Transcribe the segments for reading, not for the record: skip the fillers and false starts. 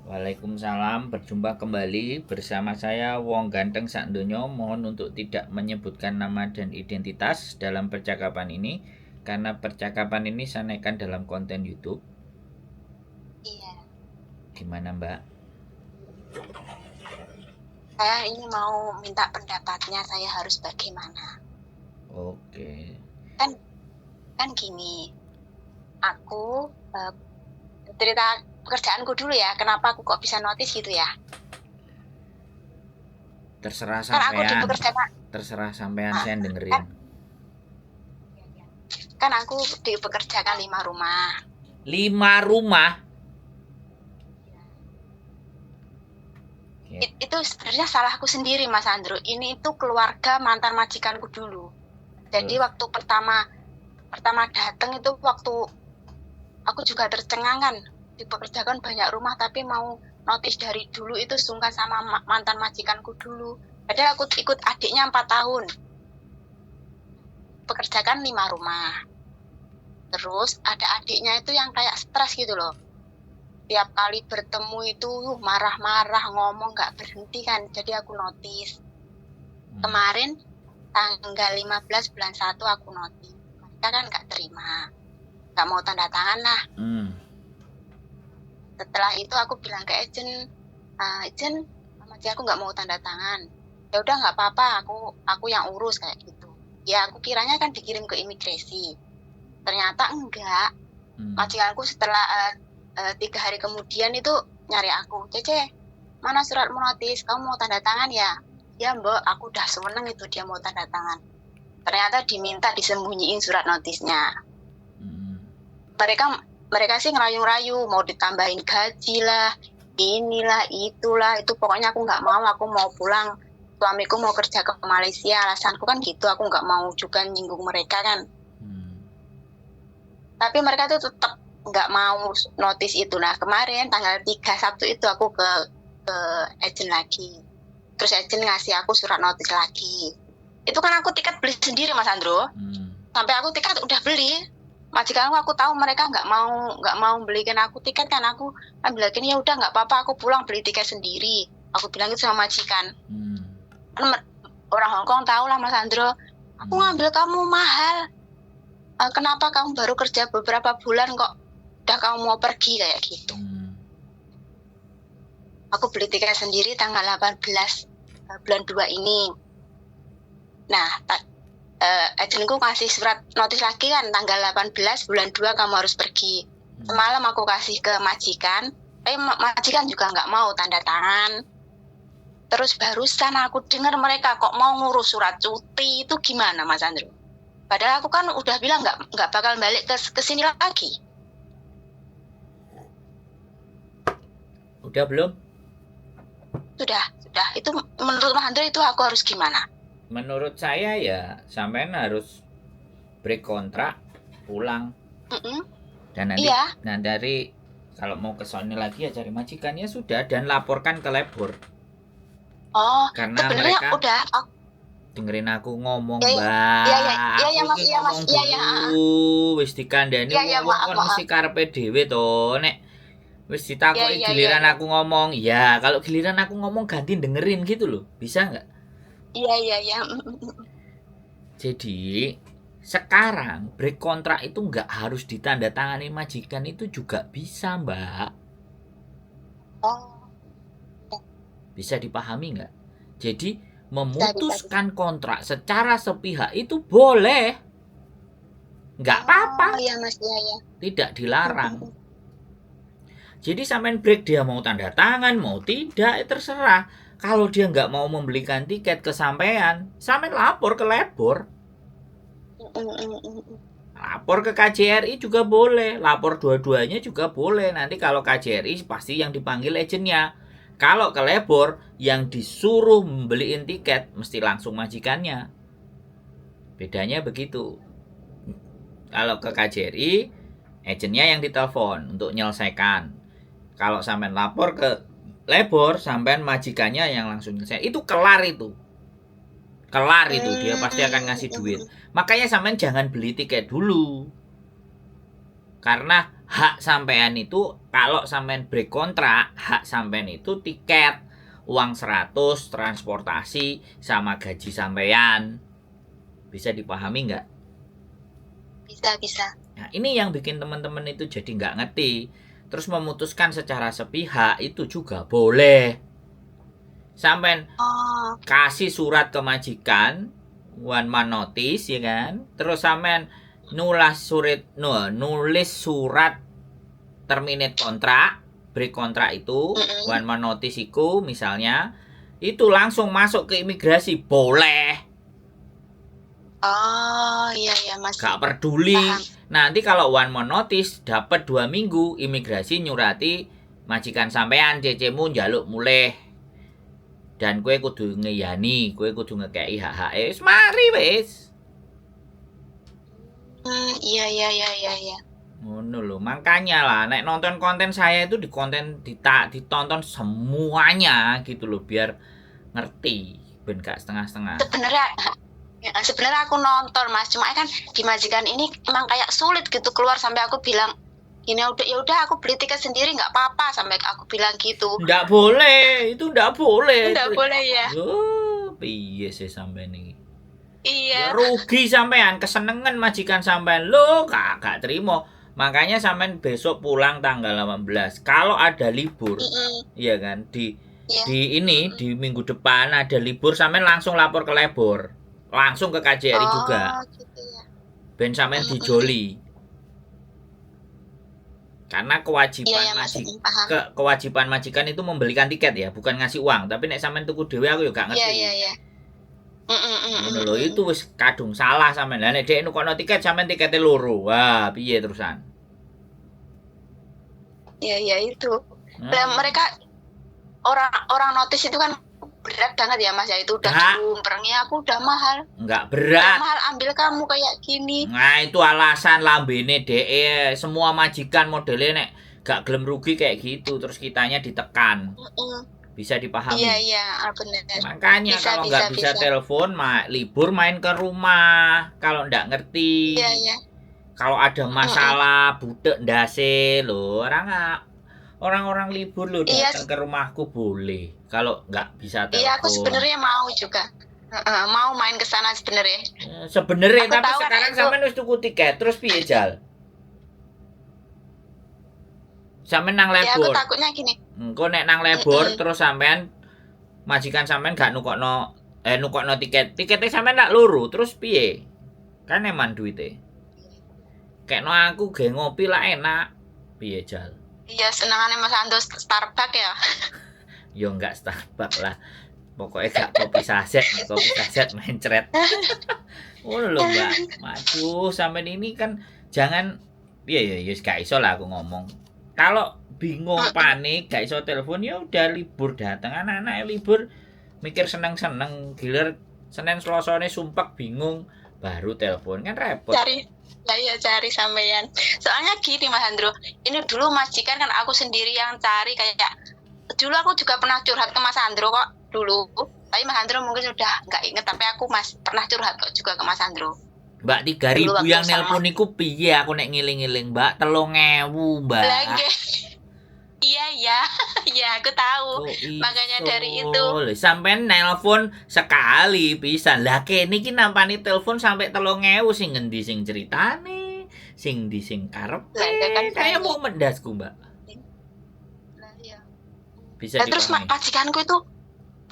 Waalaikumsalam, berjumpa kembali bersama saya Wong Ganteng Sakdonya. Mohon untuk tidak menyebutkan nama dan identitas dalam percakapan ini karena percakapan ini saya naikkan dalam konten YouTube. Iya, Gimana, Mbak? saya ini mau minta pendapatnya, saya harus bagaimana? Oke. Kan gini, aku cerita pekerjaanku dulu ya, kenapa aku kok bisa notice gitu ya? Terserah Kan aku di sampean. pekerjaan, Terserah sampean, nah, saya kan, dengerin. kan aku dipekerjakan 5 rumah. 5 rumah. Itu sebenarnya salahku sendiri, Mas Andro. Ini itu keluarga mantan majikanku dulu. Jadi waktu pertama datang itu waktu aku juga tercengang kan, dipekerjakan banyak rumah tapi mau notice dari dulu itu sungkan sama mantan majikanku dulu. Padahal aku ikut adiknya 4 tahun. Pekerjakan 5 rumah. Terus ada adiknya itu yang kayak stres gitu loh. Tiap kali bertemu itu marah-marah, ngomong gak berhenti kan. Jadi aku notice. Kemarin tanggal 15 bulan 1 aku notice. Mereka kan gak terima. Gak mau tanda tangan lah. Setelah itu aku bilang ke agent, Maji aku nggak mau tanda tangan. Ya udah nggak apa-apa, aku yang urus kayak gitu. Ya aku kiranya kan dikirim ke imigrasi. Ternyata enggak. Majikanku setelah 3 hari kemudian itu nyari aku, Cece, mana suratmu notis? Kamu mau tanda tangan ya? Ya Mbak, aku udah seneng itu dia mau tanda tangan. Ternyata diminta disembunyiin surat notisnya. Mereka sih ngerayu-rayu mau ditambahin gaji lah, inilah itulah, itu pokoknya aku nggak mau, aku mau pulang, suamiku mau kerja ke Malaysia, alasanku kan gitu, aku nggak mau juga nyinggung mereka kan. Tapi mereka tuh tetap nggak mau notice itu. Nah kemarin tanggal 3 Sabtu itu aku ke agent lagi, terus agent ngasih aku surat notice lagi. Itu kan aku tiket beli sendiri Mas Andro, sampai aku tiket udah beli. Majikan aku tahu mereka nggak mau belikan aku tiket kan, aku ambil lagi ya udah nggak apa-apa, aku pulang beli tiket sendiri. Aku bilang itu sama majikan. Orang Hongkong tahu lah Mas Andro, aku ngambil kamu mahal. Kenapa kamu baru kerja beberapa bulan kok udah kamu mau pergi kayak gitu. Aku beli tiket sendiri tanggal 18 bulan 2 ini. Nah, agentku kasih surat notis lagi kan tanggal 18 bulan 2 kamu harus pergi. Semalam aku kasih ke majikan, tapi majikan juga nggak mau tanda tangan. Terus barusan aku dengar mereka kok mau ngurus surat cuti, itu gimana Mas Andro? Padahal aku kan udah bilang nggak bakal balik ke sini lagi. Udah belum? Sudah. Itu menurut Mas Andro itu aku harus gimana? Menurut saya ya sampean harus break kontrak, pulang. Dan nanti dari kalau mau ke Sony lagi ya cari majikannya sudah dan laporkan ke labor. Oh, karena mereka udah dengerin aku ngomong, Mbak. Iya Mas, Wis dikandani wong kon mesti karepe dhewe to. Nek wis ditakoki giliran aku ngomong, ya kalau giliran aku ngomong ganti dengerin gitu loh. Bisa nggak? Iya. Jadi sekarang break kontrak itu nggak harus ditandatangani majikan, itu juga bisa, Mbak. Bisa dipahami nggak? Jadi memutuskan kontrak secara sepihak itu boleh, nggak apa-apa. Iya Mas, iya. Tidak dilarang. Jadi sampean break dia mau tanda tangan mau tidak terserah. Kalau dia nggak mau membelikan tiket ke sampean lapor ke labor. Lapor ke KJRI juga boleh, lapor dua-duanya juga boleh. Nanti kalau KJRI pasti yang dipanggil agennya. Kalau ke labor yang disuruh membeliin tiket mesti langsung majikannya. Bedanya begitu. Kalau ke KJRI agennya yang ditelepon untuk menyelesaikan. Kalau sampean lapor ke labor, sampean majikannya yang langsung nyelesaikan. Itu kelar itu. Dia pasti akan ngasih duit. Makanya sampean jangan beli tiket dulu. Karena hak sampean itu kalau sampean break kontrak, hak sampean itu tiket, uang 100, transportasi, sama gaji sampean. Bisa dipahami nggak? Bisa. Nah, ini yang bikin teman-teman itu jadi nggak ngerti. Terus memutuskan secara sepihak itu juga boleh. Sampean Oh, kasih surat ke majikan, one man notice ya kan. Terus sampean nulis surat terminate kontrak, break kontrak itu, one man notice itu misalnya, itu langsung masuk ke imigrasi boleh. oh iya masih Gak peduli. paham. Nanti kalau one man notice dapat 2 minggu, imigrasi nyurati majikan sampean cecemu njaluk mulih. Dan kue kudu ngeyani, kue kudu ngekei hak-hak. Mari wis. Iya. Ngono lho, makanya lah nek nonton konten saya itu ditonton semuanya gitu loh biar ngerti, ben gak setengah-setengah. Sebenarnya aku nonton Mas, cuma kan di majikan ini emang kayak sulit gitu keluar, sampai aku bilang ini ya udah aku beli tiket sendiri nggak apa-apa, sampai aku bilang gitu. Nggak boleh, itu nggak boleh. Nggak boleh ya. Oh, piye sih sampean iki? Ya Iya. rugi sampean, kesenengan majikan sampean lo gak terima. Makanya sampean besok pulang tanggal 18. Kalau ada libur, iya kan? Di minggu depan ada libur, sampean langsung lapor ke Lebor. Langsung ke KJRI juga. Gitu ya. Ben sampean dijoli. Karena kewajiban majikan itu membelikan tiket ya, bukan ngasih uang. Tapi nek sampean tuku dhewe aku ya gak ngerti. Iya. Ngono lho, itu wis kadung salah sampean. Lah nek dhek nukono tiket sampean tikete loro. Wah, piye terusan? Iya itu. Dan mereka orang notice itu kan berat banget ya Mas ya, itu udah jumpernya aku udah mahal. Enggak berat. Udah mahal ambil kamu kayak gini. Nah, itu alasan lambene dhek. Semua majikan modelnya nek gak gelem rugi kayak gitu, terus kitanya ditekan. Bisa dipahami. Iya, benar. Makanya kalau nggak bisa telepon, libur main ke rumah. Kalau nggak ngerti. Iya. Kalau ada masalah, budek ndase lho, orang-orang libur lho datang ke rumahku boleh. Kalau nggak bisa telepon. Iya, aku sebenarnya mau juga. Mau main ke sana sebenarnya. Sebenarnya, tapi sekarang sampean wis tuku tiket, terus piye jal? Sampean nang Lebor. Ya, aku takutnya gini. Engko nek nang Lebor terus sampean majikan sampean gak nukokno tiket. Tiketnya sampean tak loro, terus piye? Kan eman duite. Kekno aku ge ngopi lah enak. Piye jal? Iya, senengane Mas Ando Starbucks ya. Yo enggak Starbucks lah. Pokoknya gak kopi saset mencret. Oh lho Mbak. Aduh, sampean ini kan jangan piye ya gak iso lah aku ngomong. Kalau bingung panik gak iso telepon ya udah libur datang, anak-anak libur mikir seneng-seneng, gilir Senin Selasane sumpek bingung baru telepon kan repot. Cari sampean. Soalnya gini Mas Andro, ini dulu majikan kan aku sendiri yang cari, kayak dulu aku juga pernah curhat ke Mas Andro kok dulu. Tapi Mas Andro mungkin sudah nggak inget, tapi aku pernah curhat kok juga ke Mas Andro. Mbak 3.000 yang nelpon niku piye aku nek ngiling-ngiling Mbak 3.000 Mbak. Iya aku tahu. Makanya dari itu. Sampai nelpon sekali pisan. Lah kene iki nampani telepon sampai 3.000 sing ngendi sing ceritane, sing di sing karepe. Kayak mau mendasku Mbak. Bisa terus majikanku itu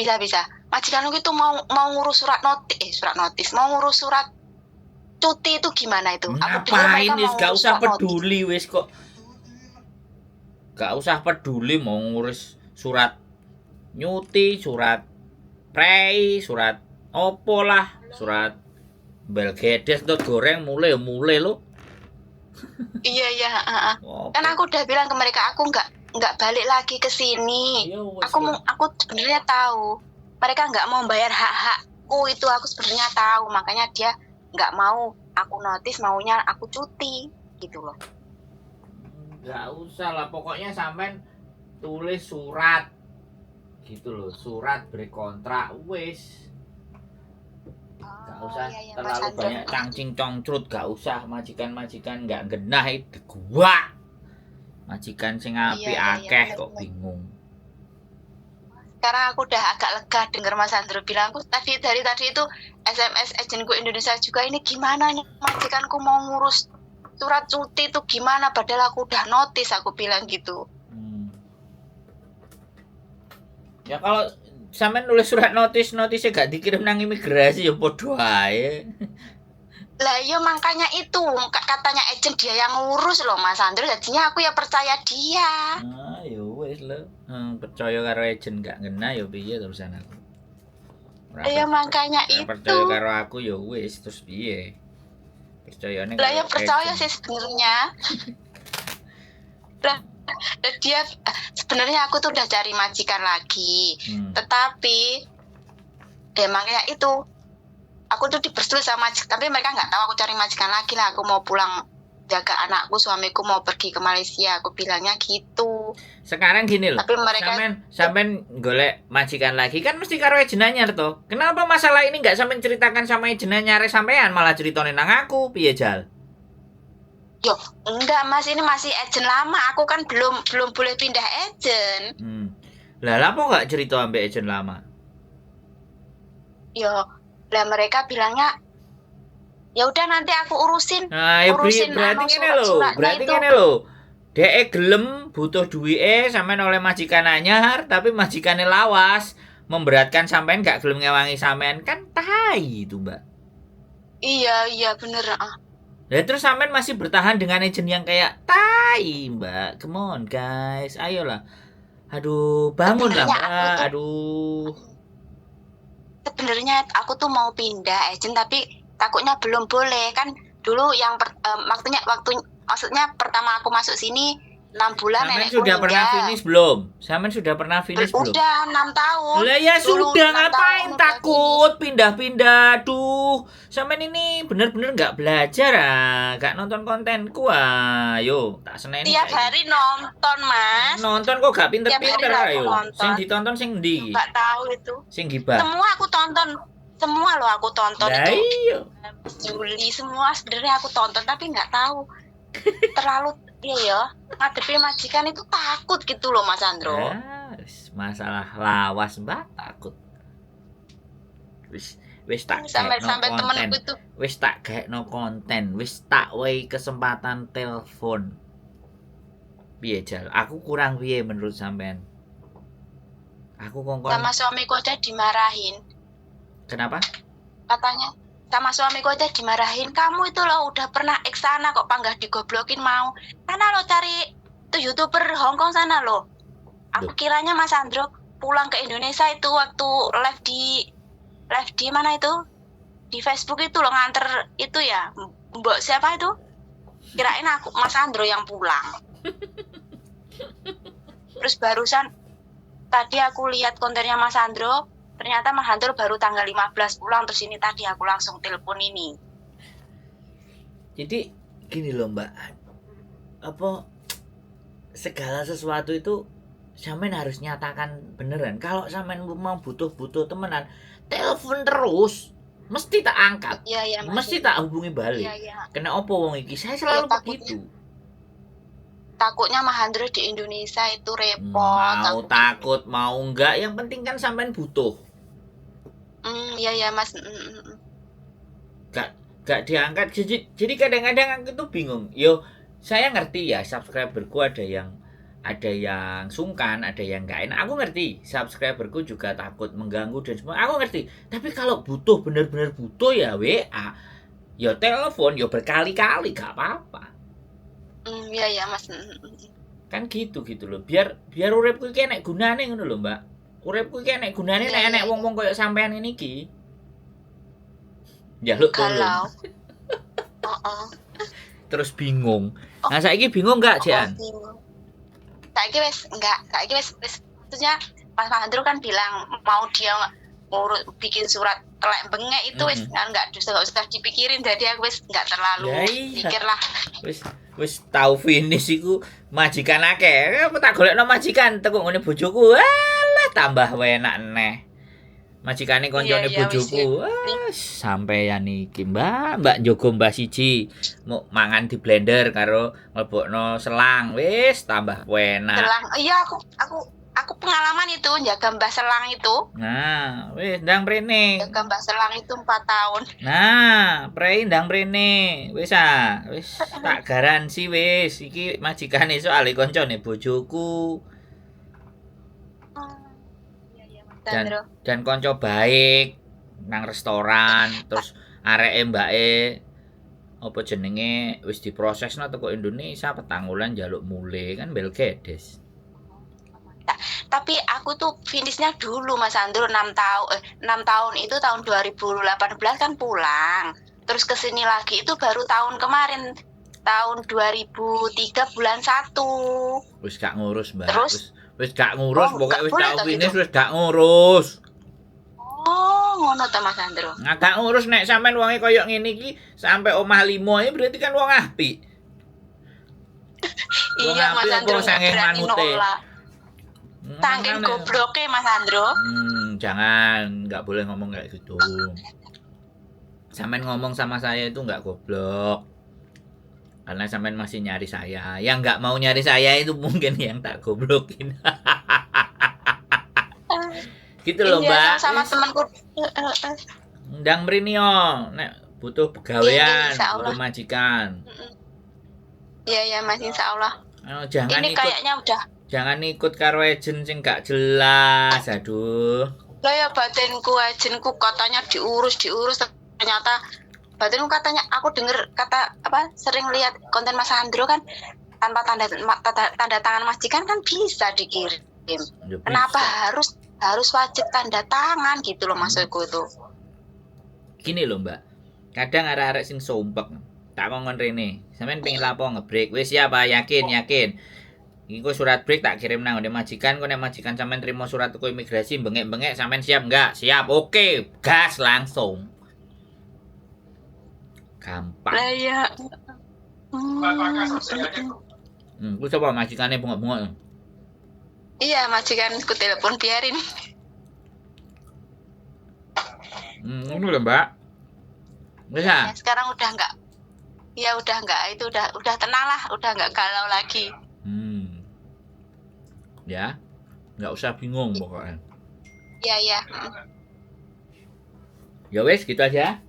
bisa. Majikanku itu mau ngurus surat notis, mau ngurus surat cuti itu gimana itu? Ngapain wis gak usah peduli wis kok. Gak usah peduli mau ngurus surat nyuti, surat prei, surat opo lah, surat belgedes dot goreng mulai lo. Iya. Kan aku udah bilang ke mereka aku nggak balik lagi ke sini. Aku sebenarnya tahu mereka nggak mau bayar hak-hakku itu, aku sebenarnya tahu, makanya dia nggak mau aku notis, maunya aku cuti gitu loh. Nggak usah lah, pokoknya sampean tulis surat gitu loh, surat berkontrak wis. Gak usah terlalu banyak cangcing congcrut, gak usah majikan nggak genah itu gua Majikan sing apik Iya, akeh bener, kok bener. bingung. Sekarang aku udah agak lega denger Mas Andro bilang, aku dari tadi itu SMS agenku Indonesia juga, ini gimana nih majikanku mau ngurus surat cuti itu gimana, padahal aku udah notice, aku bilang gitu. Ya kalau sampean nulis surat notisnya gak dikirim nang imigrasi ya padha ae. Lah iya makanya itu katanya agent dia yang ngurus loh Mas Andro, jadinya aku ya percaya dia. Ah, ya wis lho. Percaya karo agent gak ngena ya piye terusan aku. Iya makanya Ora itu. percaya karo aku ya wis terus piye. Percayane Lah ya karo percaya agent. sih sebenarnya. Lah dia sebenarnya aku tuh udah cari majikan lagi. Tetapi makanya itu aku tuh dipersulit sama majikan, tapi mereka nggak tahu aku cari majikan lagi lah. Aku mau pulang jaga anakku, suamiku mau pergi ke Malaysia, aku bilangnya gitu. Sekarang gini loh, tapi mereka sampean golek majikan lagi kan mesti karo agent anyar toh. Kenapa masalah ini nggak sampean ceritakan sama agent anyar sampean, malah ceritone nang aku piye Jal? Yo, enggak Mas, ini masih agent lama. Aku kan belum boleh pindah agent. Lah apa nggak cerita ambek agent lama? Yo, lah mereka bilangnya ya udah nanti aku urusin. Nah, ya berarti ngene lho, berarti ngene lho. Dek gelem butuh duwike sampean oleh majikan anyar, tapi majikane lawas, memberatkan sampean gak gelem ngewangi sampean, kan tai itu, Mbak. Iya bener. Lah terus sampean masih bertahan dengan agent yang kayak tai, Mbak. Come on, guys. Ayolah. Aduh, bangunlah, Mbak. Aduh. Sebenarnya aku tuh mau pindah agent tapi takutnya belum boleh kan. Dulu yang maksudnya pertama aku masuk sini 6 bulan nenekku sudah pernah finish belum? Sampean sudah pernah finish belum? Udah 6 tahun. Lah ya sudah, ngapain takut pindah-pindah? Duh, sampean ini bener-bener nggak belajar gak nonton kontenku Ayo, tak seneni. Tiap hari nonton, Mas. Nonton kok gak pinter-pinter ayo. Sing ditonton sing ndi? Gak tahu itu. Sing gibah. Semua aku tonton. Semua loh aku tonton itu. Iya. Juli semua sebenarnya aku tonton tapi nggak tahu. Terlalu ya ngadepi majikan itu takut gitu loh Mas Andro. Masalah lawas Mbak takut. Wis tak sampai temenku itu. Wis tak gaekno konten, wis tak wehi kesempatan telepon. Piye Jal? Aku kurang piye menurut sampean? Aku kongkon sama suamiku aja dimarahin. Kenapa? Katanya sama suamiku aja dimarahin, kamu itu loh udah pernah sana kok panggah digoblokin mau. Sana lo cari tuh YouTuber Hongkong sana lo. Aku kiranya Mas Andro pulang ke Indonesia itu waktu live di mana itu? Di Facebook itu lo nganter itu ya. Mbak siapa itu? Kirain aku Mas Andro yang pulang. Terus barusan tadi aku lihat kontennya Mas Andro, ternyata Mas Andro baru tanggal 15 pulang, terus ini tadi aku langsung telepon ini. Jadi gini loh Mbak, apa segala sesuatu itu sampean harus nyatakan beneran. Kalau sampean mau butuh temenan, telepon terus, mesti tak angkat. Iya, mesti tak hubungi balik. Iya. Kena opo wong iki? Saya selalu begitu. Takutnya Mas Andro di Indonesia itu repot. Mau takut mau enggak, yang penting kan sampean butuh. Iya Mas. Gak diangkat. Jadi kadang-kadang aku tuh bingung. Yo, saya ngerti ya subscriberku ada yang sungkan, ada yang nggak enak. Aku ngerti subscriberku juga takut mengganggu dan semua. Aku ngerti. Tapi kalau butuh bener-bener butuh ya WA, ya telepon, ya berkali-kali gak apa-apa. Iya Mas. Kan gitu loh. Biar uripku iki enek gunane ngono lho, Mbak. Uripku iki enek gunane nek enek wong-wong koyo sampean ini iki. Njaluk tolong. Terus bingung. Nah, saiki bingung enggak, Jan? Saiki wis enggak. Saiki wis maksudnya Mas Andro kan bilang mau dia ngurus bikin surat telek bengek itu wis enggak usah dipikirin, jadi aku wis enggak terlalu pikir lah. Wis tau finish iku majikan akeh. Apa tak golekno majikan teko ngene bojoku. Alah tambah enak neh. Majikane koncone Iya wis ya. bojoku. Wah, sampeyan iki, Mbak njogo mbah siji. Mau mangan di blender karo mlebokno selang. Wis tambah enak. Selang. Iya aku pengalaman itu jaga Mbah Selang itu. Nah, wis ndang mrene. Jaga Mbah Selang itu 4 tahun. Nah, prei ndang mrene. Wis tak garansi wis. Iki majikane soal koncone bojoku. Iya Mas Dan Sandro. konco baik nang restoran terus areke mbake apa jenenge wis diprosesno teko Indonesia petang wulan njaluk mule kan bel gedes. Tapi aku tuh finishnya dulu Mas Sandro 6 tahun 6 tahun itu tahun 2018 kan pulang. Terus ke sini lagi itu baru tahun kemarin tahun 2003 bulan 1. Wis gak ngurus, Mbak. Terus Wis gak ngurus, Oh, pokoke gak wis boleh tau toh finish gitu? wis gak ngurus. Oh, ngono ta Mas Sandro. Nah, gak ngurus nek sampean wonge koyo ngene iki sampai omah 5 ya berarti kan wong apik. Wong Iya Mas apik apa Sandro nggak sange berani manute. nolak. Saking gobloknya Mas Sandro. Jangan, nggak boleh ngomong kayak gitu. Sampean ngomong sama saya itu nggak goblok. Karena sampean masih nyari saya. Yang nggak mau nyari saya itu mungkin yang tak goblokin. Gitu loh, Iya, Mbak. sama temanku. Ndang mrene yo, nek butuh Iya, pegawean, insya butuh Allah. majikan. Iya, ya Mas, insya Allah. Jangan Ini ikut kayaknya udah. jangan ikut karo agent sing gak jelas. Aduh. Lah ya batinku, agenku katanya diurus. Ternyata batinku katanya aku denger kata apa sering lihat konten Mas Sandro kan tanpa tanda tangan majikan kan bisa dikirim. Ya Kenapa bisa. harus wajib tanda tangan gitu loh maksudku itu. Gini loh, Mbak. Kadang arek-arek sing sompek. Tak ngomong rene. Sampeyan pengen lapo ngebreak. Wis siapa? Yakin. Iku surat break tak kirim nang majikan. Kok nek majikan sampean terima surat teko imigrasi bengek-bengek sampean siap enggak? Siap. Oke, gas langsung. Gampang. Lah ya. Ku coba majikannya bengok-bengok. Iya, majikanku telepon biarin. Ini loh, Mbak. Bisa. Ya, sekarang udah enggak. Ya udah enggak, itu udah tenang lah, udah enggak galau lagi. Ya. Nggak usah bingung pokoknya. Iya. Ya wes, gitu aja.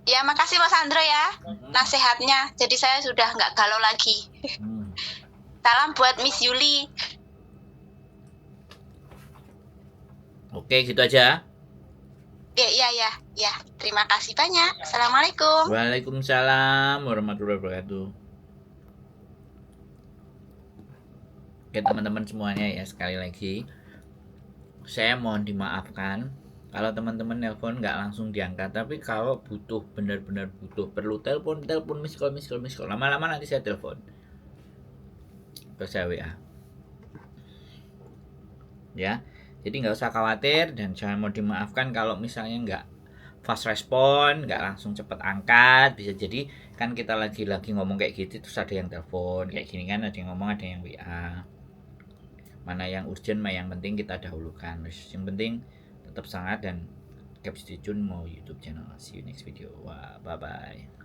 Ya, makasih Mas Sandro ya. Nasihatnya. Jadi saya sudah enggak galau lagi. Salam buat Miss Yuli. Oke, gitu aja. Ya. Terima kasih banyak. Assalamualaikum. Waalaikumsalam warahmatullahi wabarakatuh. Oke teman-teman semuanya ya, sekali lagi saya mohon dimaafkan kalau teman-teman nelpon nggak langsung diangkat, tapi kalau butuh benar-benar butuh perlu telepon miss call lama-lama nanti saya telepon ke saya WA ya. Jadi nggak usah khawatir dan saya mau dimaafkan kalau misalnya nggak fast respon, nggak langsung cepet angkat. Bisa jadi kan kita lagi ngomong kayak gitu terus ada yang telepon kayak gini kan, ada yang ngomong ada yang WA. Mana yang urgent, mana yang penting kita dahulukan. Yang penting tetap semangat dan keep stay tune mau YouTube channel. See you next video. Wah, bye bye.